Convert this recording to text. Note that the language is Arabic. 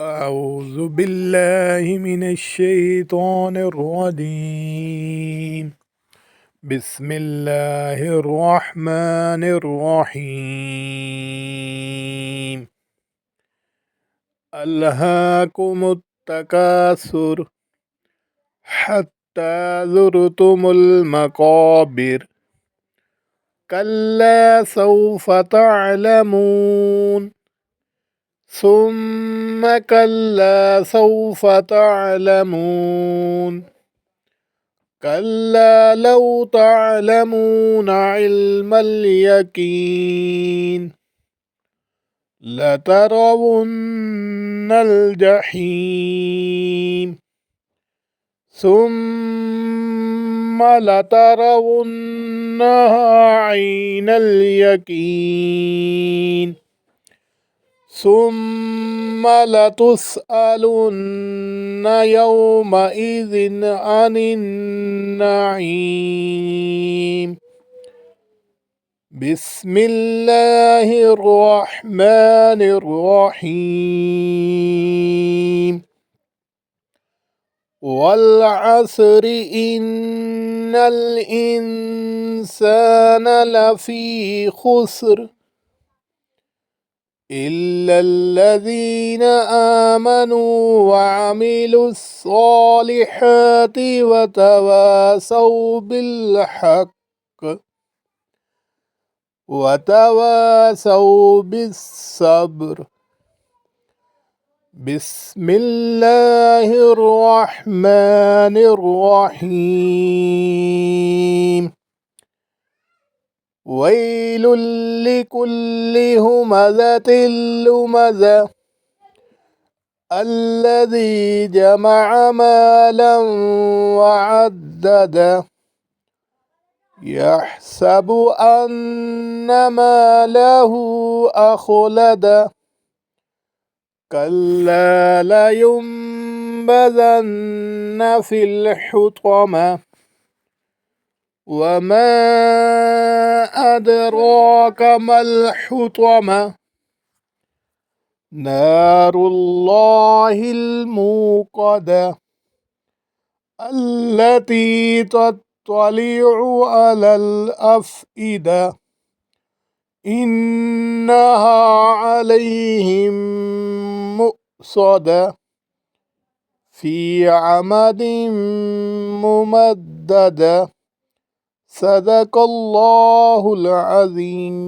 أعوذ بالله من الشيطان الرجيم. بسم الله الرحمن الرحيم. ألهاكم التكاثر حتى زرتم المقابر كلا سوف تعلمون ثم كلا سوف تعلمون كلا لو تعلمون علم اليقين لترون الجحيم ثم لترونها عين اليقين ثم لتسألن يومئذ عن النعيم. بسم الله الرحمن الرحيم. والعصر إن الإنسان لفي خسر إلا الذين آمنوا وعملوا الصالحات وتواصوا بالحق وتواصوا بالصبر. بسم الله الرحمن الرحيم. ويل لكل همزة لمزة الذي جمع مالا وعدده يحسب أن ماله أخلده كلا لينبذن في الحطمة وما أدراك ما الحطمة نار الله الموقدة التي تطلع على الأفئدة إنها عليهم مؤصدة في عمد ممددة. صدق الله العظيم.